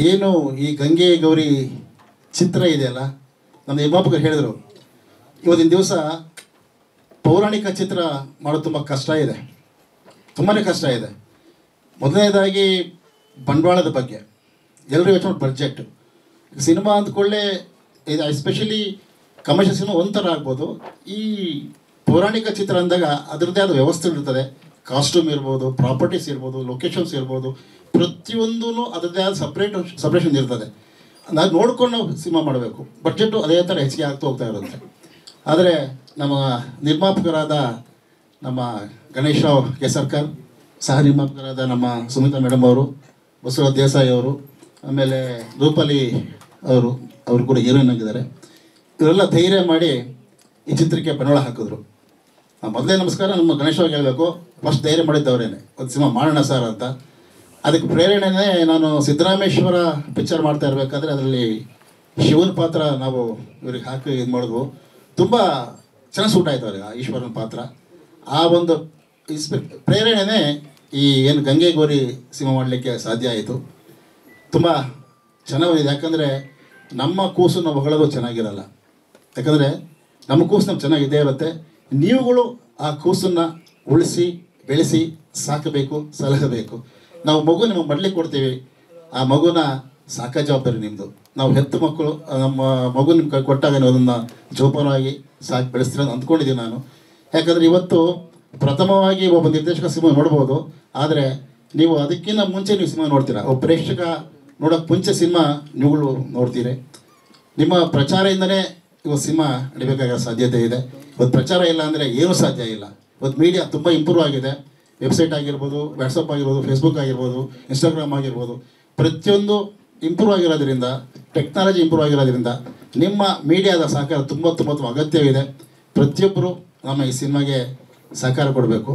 ಏನು ಈ ಗಂಗೆ ಗೌರಿ ಚಿತ್ರ ಇದೆಯಲ್ಲ, ನಮ್ಮ ನಿರ್ಮಾಪಕರು ಹೇಳಿದರು ಇವತ್ತಿನ ದಿವಸ ಪೌರಾಣಿಕ ಚಿತ್ರ ಮಾಡೋದು ತುಂಬ ಕಷ್ಟ ಇದೆ, ತುಂಬಾ ಕಷ್ಟ ಇದೆ. ಮೊದಲನೇದಾಗಿ ಬಂಡವಾಳದ ಬಗ್ಗೆ ಎಲ್ಲರೂ ಯೋಚನೆ ಮಾಡಿ, ಬಡ್ಜೆಟ್ ಸಿನಿಮಾ ಅಂದ್ಕೊಳ್ಳೆ ಇದು ಎಸ್ಪೆಷಲಿ ಕಮರ್ಷಿಯಲ್ ಸಿನಿಮಾ ಒಂಥರ ಆಗ್ಬೋದು. ಈ ಪೌರಾಣಿಕ ಚಿತ್ರ ಅಂದಾಗ ಅದರದ್ದೇ ಆದ ವ್ಯವಸ್ಥೆಗಳಿರ್ತದೆ, ಕಾಸ್ಟ್ಯೂಮ್ ಇರ್ಬೋದು, ಪ್ರಾಪರ್ಟೀಸ್ ಇರ್ಬೋದು, ಲೊಕೇಶನ್ಸ್ ಇರ್ಬೋದು, ಪ್ರತಿಯೊಂದೂ ಅದರದ್ದೇ ಆದ ಸಪ್ರೇಷನ್ ಇರ್ತದೆ. ನಾವು ನೋಡ್ಕೊಂಡು ನಾವು ಸಿನಿಮಾ ಮಾಡಬೇಕು. ಬಡ್ಜೆಟು ಅದೇ ಥರ ಹೆಚ್ಚಿಗೆ ಆಗ್ತಾ ಹೋಗ್ತಾ ಇರುತ್ತೆ. ಆದರೆ ನಮ್ಮ ನಿರ್ಮಾಪಕರಾದ ನಮ್ಮ ಗಣೇಶ್ ರಾವ್ ಕೇಸರ್ಕರ್, ಸಹ ನಿರ್ಮಾಪಕರಾದ ನಮ್ಮ ಸುಮಿತಾ ಮೇಡಮ್ ಅವರು, ಬಸವರಾಜ್ ದೇಸಾಯಿ ಅವರು, ಆಮೇಲೆ ರೂಪಾಲಿ ಅವರು ಕೂಡ ಹೀರೋಯಿನ್ ಆಗಿದ್ದಾರೆ. ಇವರೆಲ್ಲ ಧೈರ್ಯ ಮಾಡಿ ಈ ಚಿತ್ರಕ್ಕೆ ಬಂಡವಾಳ ಹಾಕಿದ್ರು. ಮೊದಲೇ ನಮಸ್ಕಾರ ನಮ್ಮ ಗಣೇಶ್ ಅವ್ರಿಗೆ ಹೇಳಬೇಕು, ಫಸ್ಟ್ ಧೈರ್ಯ ಮಾಡಿದ್ದವರೇನೆ ಒಂದು ಸಿನಿಮಾ ಮಾಡೋಣ ಸರ್ ಅಂತ. ಅದಕ್ಕೆ ಪ್ರೇರಣೆನೇ ನಾನು ಸಿದ್ದರಾಮೇಶ್ವರ ಪಿಕ್ಚರ್ ಮಾಡ್ತಾ ಇರಬೇಕಾದ್ರೆ ಅದರಲ್ಲಿ ಶಿವನ ಪಾತ್ರ ನಾವು ಇವ್ರಿಗೆ ಹಾಕಿ ಇದು ಮಾಡಿದ್ವು. ತುಂಬ ಚೆನ್ನಾಗಿ ಸೂಟ್ ಆಯ್ತು ಅವ್ರಿಗೆ ಆ ಈಶ್ವರನ ಪಾತ್ರ. ಆ ಒಂದು ಪ್ರೇರಣೆನೇ ಈ ಏನು ಗಂಗೆ ಗೌರಿ ಸಿನಿಮಾ ಮಾಡಲಿಕ್ಕೆ ಸಾಧ್ಯ ಆಯಿತು. ತುಂಬ ಚೆನ್ನಾಗಿದೆ. ಯಾಕಂದರೆ ನಮ್ಮ ಕೂಸು ನಾವು ಹೊಗಳೋದು ಚೆನ್ನಾಗಿರಲ್ಲ. ಯಾಕಂದರೆ ನಮ್ಮ ಕೂಸು ನಮ್ಗೆ ಚೆನ್ನಾಗಿದ್ದೇ ಇರುತ್ತೆ. ನೀವುಗಳು ಆ ಕೂಸನ್ನು ಉಳಿಸಿ ಬೆಳೆಸಿ ಸಾಕಬೇಕು, ಸಲಹಬೇಕು. ನಾವು ಮಗು ನಿಮಗೆ ಮಡ್ಲಿಕ್ಕೆ ಕೊಡ್ತೀವಿ, ಆ ಮಗುನ ಸಾಕೋ ಜವಾಬ್ದಾರಿ ನಿಮ್ಮದು. ನಾವು ಹೆತ್ತು ಮಕ್ಕಳು ನಮ್ಮ ಮಗು ನಿಮ್ಮ ಕೊಟ್ಟಾಗ ನೀವು ಅದನ್ನು ಜೋಪಾನವಾಗಿ ಸಾಕಿ ಬೆಳೆಸ್ತೀರ ಅಂತ ಅಂದ್ಕೊಂಡಿದ್ದೀನಿ ನಾನು. ಯಾಕಂದರೆ ಇವತ್ತು ಪ್ರಥಮವಾಗಿ ಒಬ್ಬ ನಿರ್ದೇಶಕ ಸಿನಿಮಾ ನೋಡ್ಬೋದು, ಆದರೆ ನೀವು ಅದಕ್ಕಿಂತ ಮುಂಚೆ ನೀವು ಸಿನಿಮಾ ನೋಡ್ತೀರಾ. ಒಬ್ಬ ಪ್ರೇಕ್ಷಕ ನೋಡೋಕ್ಕೆ ಮುಂಚೆ ಸಿನಿಮಾ ನೀವುಗಳು ನೋಡ್ತೀರಿ. ನಿಮ್ಮ ಪ್ರಚಾರದಿಂದನೇ ಇವತ್ತು ಸಿನಿಮಾ ನಡಿಬೇಕಾಗಿರೋ ಸಾಧ್ಯತೆ ಇದೆ. ಇವತ್ತು ಪ್ರಚಾರ ಇಲ್ಲ ಅಂದರೆ ಏನೂ ಸಾಧ್ಯ ಇಲ್ಲ. ಇವತ್ತು ಮೀಡಿಯಾ ತುಂಬ ಇಂಪ್ರೂವ್ ಆಗಿದೆ. ವೆಬ್ಸೈಟ್ ಆಗಿರ್ಬೋದು, ವಾಟ್ಸಪ್ ಆಗಿರ್ಬೋದು, ಫೇಸ್ಬುಕ್ ಆಗಿರ್ಬೋದು, ಇನ್ಸ್ಟಾಗ್ರಾಮ್ ಆಗಿರ್ಬೋದು, ಪ್ರತಿಯೊಂದು ಇಂಪ್ರೂವ್ ಆಗಿರೋದ್ರಿಂದ, ಟೆಕ್ನಾಲಜಿ ಇಂಪ್ರೂವ್ ಆಗಿರೋದ್ರಿಂದ ನಿಮ್ಮ ಮೀಡಿಯಾದ ಸಹಕಾರ ತುಂಬ ಅಗತ್ಯವಿದೆ. ಪ್ರತಿಯೊಬ್ಬರು ನಮ್ಮ ಈ ಸಿನಿಮಾಗೆ ಸಹಕಾರ ಕೊಡಬೇಕು.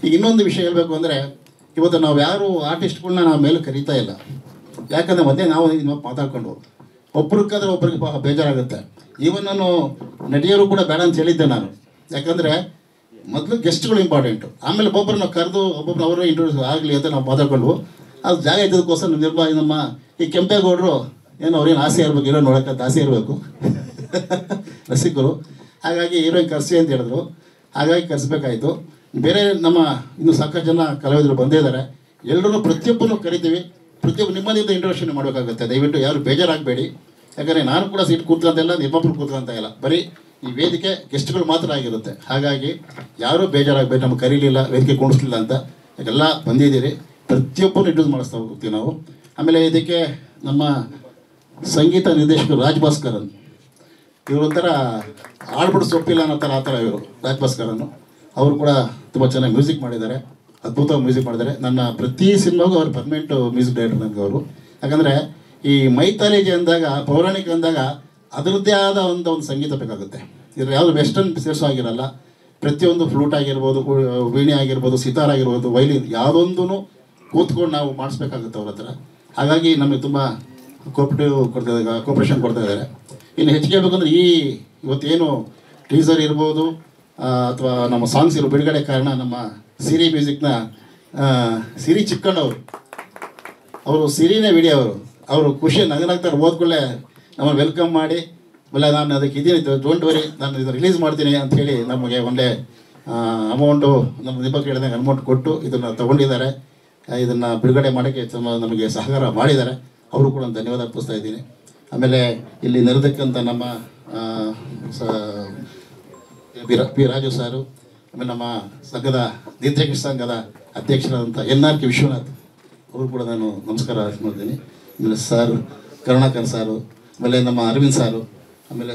ಈಗ ಇನ್ನೊಂದು ವಿಷಯ ಹೇಳಬೇಕು ಅಂದರೆ, ಇವತ್ತು ನಾವು ಯಾರು ಆರ್ಟಿಸ್ಟ್ಗಳನ್ನ ನಾವು ಮೇಲೆ ಕರೀತಾ ಇಲ್ಲ. ಯಾಕಂದರೆ ಮೊದಲೇ ನಾವು ಮಾತಾಡ್ಕೊಂಡು ಒಬ್ರಿಗಾದ್ರೆ ಒಬ್ರಿಗೆ ಬೇಜಾರಾಗುತ್ತೆ. ಈವನ್ ನಾನು ನಟಿಯರು ಕೂಡ ಬೇಡ ಅಂತ ಹೇಳಿದ್ದೆ ನಾನು. ಯಾಕಂದರೆ ಮೊದಲು ಗೆಸ್ಟ್ಗಳು ಇಂಪಾರ್ಟೆಂಟು, ಆಮೇಲೆ ಒಬ್ಬೊಬ್ಬರನ್ನ ಕರೆದು ಒಬ್ಬೊಬ್ಬರು ಅವರೇ ಇಂಟ್ರೊಡ್ಯೂಸ್ ಆಗಲಿ ಅಂತ ನಾವು ಮಾತಾಡ್ಕೊಂಡು ಅದು ಜಾಗ ಇದ್ದದಕ್ಕೋಸ್ಕರ ನಮ್ಮ ಈ ಕೆಂಪೇಗೌಡರು ಏನೋ ಅವ್ರೇನು ಆಸೆ ಇರಬೇಕು, ಹೀರೋಯಿನ್ ನೋಡೋಕ್ಕಂತ ಆಸೆ ಇರಬೇಕು ರಸಿಕರು. ಹಾಗಾಗಿ ಹೀರೋಯಿನ್ ಕರೆಸಿ ಅಂತ ಹೇಳಿದ್ರು. ಹಾಗಾಗಿ ಕರೆಸ್ಬೇಕಾಯಿತು. ಬೇರೆ ನಮ್ಮ ಇನ್ನೂ ಸಾಕಷ್ಟು ಜನ ಕಲಾವಿದರು ಬಂದೇ ಇದ್ದಾರೆ. ಎಲ್ಲರೂ ಪ್ರತಿಯೊಬ್ಬರನ್ನು ಕರಿತೀವಿ. ಪ್ರತಿಯೊಬ್ಬರು ನಿಮ್ಮದಿಂದ ಇಂಟ್ರೊಡಕ್ಷನ್ ಮಾಡಬೇಕಾಗುತ್ತೆ. ದಯವಿಟ್ಟು ಯಾರು ಬೇಜಾರಾಗಬೇಡಿ. ಯಾಕಂದರೆ ನಾನು ಕೂಡ ಸೀಟ್ ಕೂತ್ಕೊಂತಿಲ್ಲ, ನಿರ್ಮಾಪಕರು ಕೂತ್ಕೊಂತ ಇಲ್ಲ. ಬರೀ ಈ ವೇದಿಕೆ ಗೆಸ್ಟ್ಗಳು ಮಾತ್ರ ಆಗಿರುತ್ತೆ. ಹಾಗಾಗಿ ಯಾರೂ ಬೇಜಾರಾಗಬೇಡಿ. ನಮ್ಗೆ ಕರೀಲಿಲ್ಲ, ವೇದಿಕೆ ಕೂಡಿಸ್ಲಿಲ್ಲ ಅಂತ. ಎಲ್ಲ ಬಂದಿದ್ದೀರಿ. ಪ್ರತಿಯೊಬ್ಬರು ಇಂಟ್ರೊಡ್ಯೂಸ್ ಮಾಡಿಸ್ತಾ ಹೋಗ್ತೀವಿ ನಾವು. ಆಮೇಲೆ ಇದಕ್ಕೆ ನಮ್ಮ ಸಂಗೀತ ನಿರ್ದೇಶಕರು ರಾಜ್ ಭಾಸ್ಕರನ್, ಇವರೊಂಥರ ಆಡ್ಬಿಟ್ಟು ಸೊಪ್ಪಿಲ್ಲ ಅನ್ನೋ ಥರ ಆ ಥರ ಇವರು ರಾಜ್ ಭಾಸ್ಕರನ್ನು. ಅವರು ಕೂಡ ತುಂಬ ಚೆನ್ನಾಗಿ ಮ್ಯೂಸಿಕ್ ಮಾಡಿದ್ದಾರೆ, ಅದ್ಭುತವಾಗಿ ಮ್ಯೂಸಿಕ್ ಮಾಡಿದ್ದಾರೆ. ನನ್ನ ಪ್ರತಿ ಸಿನಿಮಾಗೂ ಅವ್ರು ಪರ್ಮನೆಂಟ್ ಮ್ಯೂಸಿಕ್ ಡೈರೆಕ್ಟರ್ ನನಗೆ ಅವರು. ಯಾಕಂದರೆ ಈ ಮೈಥಾಲಜಿ ಅಂದಾಗ, ಪೌರಾಣಿಕ ಅಂದಾಗ ಅದರದ್ದೇ ಆದ ಒಂದು ಸಂಗೀತ ಬೇಕಾಗುತ್ತೆ. ಇದ್ರ ಯಾವುದು ವೆಸ್ಟರ್ನ್ ಸೇರ್ಸೋ ಆಗಿರಲ್ಲ. ಪ್ರತಿಯೊಂದು ಫ್ಲೂಟ್ ಆಗಿರ್ಬೋದು, ವೀಣೆ ಆಗಿರ್ಬೋದು, ಸಿತಾರ್ ಆಗಿರ್ಬೋದು, ವೈಲಿನ್ ಯಾವುದೊಂದೂ ಕೂತ್ಕೊಂಡು ನಾವು ಮಾಡಿಸ್ಬೇಕಾಗುತ್ತೆ ಅವ್ರ ಹತ್ರ. ಹಾಗಾಗಿ ನಮಗೆ ತುಂಬ ಕೋಪ್ರೇಷನ್ ಕೊಡ್ತಾ ಇದ್ದಾರೆ. ಇನ್ನು ಹೆಚ್ಚಿಗೆ ಹೇಳ್ಬೇಕಂದ್ರೆ ಇವತ್ತೇನು ಟೀಸರ್ ಇರ್ಬೋದು ಅಥವಾ ನಮ್ಮ ಸಾಂಗ್ಸ್ ಇರೋ ಬಿಡುಗಡೆ ಕಾರಣ ನಮ್ಮ ಸಿರಿ ಮ್ಯೂಸಿಕ್ನ ಸಿರಿ ಚಿಕ್ಕಣ್ಣವರು, ಅವರು ಸಿರಿನೇ ವಿಡಿಯೋ ಅವರು ಖುಷಿ ನಗನಾಗ್ತಾರೆ. ಓದ್ಕೊಳ್ಳೆ ನಮ್ಮನ್ನು ವೆಲ್ಕಮ್ ಮಾಡಿ, ಇಲ್ಲ ನಾನು ಅದಕ್ಕೆ ಇದೀನಿ, ಡೋಂಟ್ ವರಿ, ನಾನು ಇದನ್ನು ರಿಲೀಸ್ ಮಾಡ್ತೀನಿ ಅಂಥೇಳಿ ನಮಗೆ ಒಳ್ಳೆ ಅಮೌಂಟು ನಮ್ಮ ನಿರ್ಮಾಪಕ ಹೇಳಿದಂಗೆ ಅಮೌಂಟ್ ಕೊಟ್ಟು ಇದನ್ನು ತೊಗೊಂಡಿದ್ದಾರೆ. ಇದನ್ನು ಬಿಡುಗಡೆ ಮಾಡೋಕ್ಕೆ ನಮಗೆ ಸಹಕಾರ ಮಾಡಿದ್ದಾರೆ. ಅವರು ಕೂಡ ಧನ್ಯವಾದ ಅರ್ಪಿಸ್ತಾ ಇದ್ದೀನಿ. ಆಮೇಲೆ ಇಲ್ಲಿ ನೆರೆದಕ್ಕಂಥ ನಮ್ಮ ಪಿ ರಾಜು ಸಾರು, ಆಮೇಲೆ ನಮ್ಮ ಸಂಘದ ನಿರ್ದೇಶಕ ಸಂಘದ ಅಧ್ಯಕ್ಷರಾದಂಥ NRK ವಿಶ್ವನಾಥ್, ಅವರು ಕೂಡ ನಾನು ನಮಸ್ಕಾರ ಮಾಡ್ತೀನಿ. ಆಮೇಲೆ ಸರ್ ಕರುಣಾಕರ್ ಸಾರು, ಆಮೇಲೆ ನಮ್ಮ ಅರವಿಂದ್ ಸಾರು, ಆಮೇಲೆ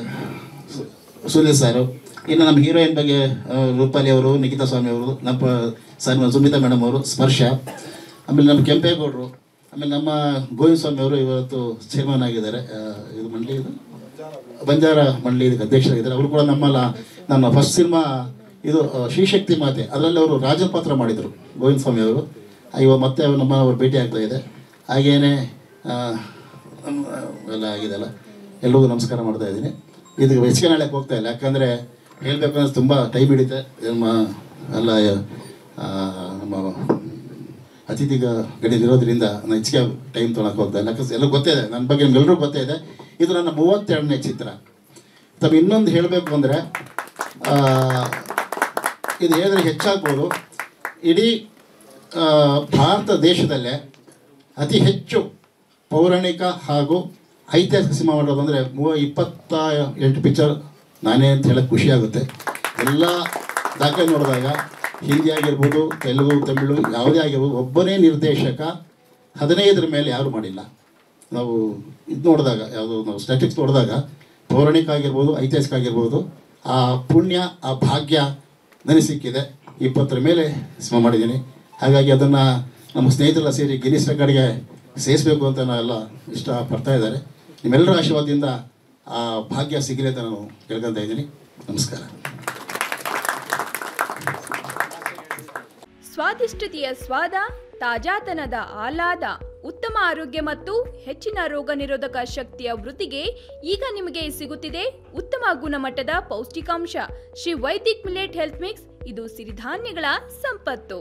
ಸುನೀಲ್ ಸಾರು, ಇನ್ನು ನಮ್ಮ ಹೀರೋಯಿನ್ ಬಗ್ಗೆ ರೂಪಾಲಿ ಅವರು, ನಿಖಿತಾ ಸ್ವಾಮಿ ಅವರು, ನಮ್ಮ ಸುಮಿತಾ ಮೇಡಮ್ ಅವರು, ಸ್ಪರ್ಶ, ಆಮೇಲೆ ನಮ್ಮ ಕೆಂಪೇಗೌಡರು, ಆಮೇಲೆ ನಮ್ಮ ಗೋವಿಂದ ಸ್ವಾಮಿ ಅವರು ಇವತ್ತು ಚೇರ್ಮನ್ ಆಗಿದ್ದಾರೆ. ಇದು ಮಂಡಳಿ, ಇದು ಬಂಜಾರ ಮಂಡಳಿ ಇದಕ್ಕೆ ಅಧ್ಯಕ್ಷರಾಗಿದ್ದಾರೆ. ಅವರು ಕೂಡ ನನ್ನ ಫಸ್ಟ್ ಸಿನಿಮಾ ಇದು ಶ್ರೀಶಕ್ತಿ ಮಾತೆ, ಅದರಲ್ಲಿ ಅವರು ರಾಜನ ಪಾತ್ರ ಮಾಡಿದರು ಗೋವಿಂದ ಸ್ವಾಮಿ ಅವರು. ಇವಾಗ ಮತ್ತೆ ಅವ್ರು ಭೇಟಿ ಆಗ್ತಾ ಇದೆ. ಹಾಗೇನೆ ಎಲ್ಲ ಆಗಿದೆಲ್ಲ, ಎಲ್ರಿಗೂ ನಮಸ್ಕಾರ ಮಾಡ್ತಾ ಇದ್ದೀನಿ. ಇದಕ್ಕೆ ಹೆಚ್ಚಿಗೆ ನಾಳೆಗೆ ಹೋಗ್ತಾ ಇಲ್ಲ, ಯಾಕಂದರೆ ಹೇಳ್ಬೇಕಂದ್ರೆ ತುಂಬ ಟೈಮ್ ಹಿಡಿತೆ. ನಮ್ಮ ಗಡಿಯಲ್ಲಿರೋದ್ರಿಂದ ನಾನು ಹೆಚ್ಚಿಗೆ ಟೈಮ್ ತೊಗೊಳಕ್ಕೆ ಹೋಗ್ತಾ ಇಲ್ಲ. ಎಲ್ಲ ಗೊತ್ತಿದೆ ನನ್ನ ಬಗ್ಗೆ, ನಿಮ್ಗೆಲ್ಲರೂ ಗೊತ್ತಿದೆ. ಇದು ನನ್ನ 32ನೇ ಚಿತ್ರ. ತಮ್ಮ ಇನ್ನೊಂದು ಹೇಳಬೇಕು ಅಂದರೆ, ಇದು ಹೇಳಿದ್ರೆ ಹೆಚ್ಚಾಗ್ಬೋದು. ಇಡೀ ಭಾರತ ದೇಶದಲ್ಲೇ ಅತಿ ಹೆಚ್ಚು ಪೌರಾಣಿಕ ಹಾಗೂ ಐತಿಹಾಸಿಕ ಸಿನಿಮಾ ಮಾಡೋದು ಅಂದರೆ 28 ಪಿಕ್ಚರ್ ನಾನೇ ಅಂತ ಹೇಳೋಕ್ಕೆ ಖುಷಿಯಾಗುತ್ತೆ. ಎಲ್ಲ ದಾಖಲೆ ನೋಡಿದಾಗ ಹಿಂದಿ ಆಗಿರ್ಬೋದು, ತೆಲುಗು, ತಮಿಳು ಯಾವುದೇ ಆಗಿರ್ಬೋದು, ಒಬ್ಬನೇ ನಿರ್ದೇಶಕ 15 ಮೇಲೆ ಯಾರೂ ಮಾಡಿಲ್ಲ. ನಾವು ಇದು ನೋಡಿದಾಗ, ಯಾವುದು ನಾವು ಸ್ಟ್ಯಾಟಿಕ್ಸ್ ನೋಡಿದಾಗ ಪೌರಾಣಿಕ ಆಗಿರ್ಬೋದು, ಐತಿಹಾಸಿಕ ಆಗಿರ್ಬೋದು, ಆ ಪುಣ್ಯ, ಆ ಭಾಗ್ಯ ನನಗೆ ಸಿಕ್ಕಿದೆ. 20 ಮೇಲೆ ಸಿನಿಮಾ ಮಾಡಿದ್ದೀನಿ. ಹಾಗಾಗಿ ಅದನ್ನು ನಮ್ಮ ಸ್ನೇಹಿತರೆಲ್ಲ ಸೇರಿ ಗಿನ್ನಿಸ್ ರೆಕಾರ್ಡ್ಗೆ ಸೇರಿಸಬೇಕು ಅಂತ ನಾವೆಲ್ಲ ಇಷ್ಟಪಡ್ತಾ ಇದ್ದಾರೆ. ನಿಮ್ಮೆಲ್ಲರ ಆಶೀರ್ವಾದದಿಂದ ಆ ಭಾಗ್ಯ ಸಿಗಲಿ ಅಂತ ನಾನು ಕೇಳ್ಕೊತಾ ಇದ್ದೀನಿ. ನಮಸ್ಕಾರ. ಸ್ವಾದಿಷ್ಟತೆಯ ಸ್ವಾದ, ತಾಜಾತನದ ಆಹ್ಲಾದ, ಉತ್ತಮ ಆರೋಗ್ಯ ಮತ್ತು ಹೆಚ್ಚಿನ ರೋಗ ನಿರೋಧಕ ಶಕ್ತಿಯ ವೃದ್ಧಿಗೆ ಈಗ ನಿಮಗೆ ಸಿಗುತ್ತಿದೆ ಉತ್ತಮ ಗುಣಮಟ್ಟದ ಪೌಷ್ಟಿಕಾಂಶ Shri Vaidik millet health mix. ಇದು ಸಿರಿಧಾನ್ಯಗಳ ಸಂಪತ್ತು.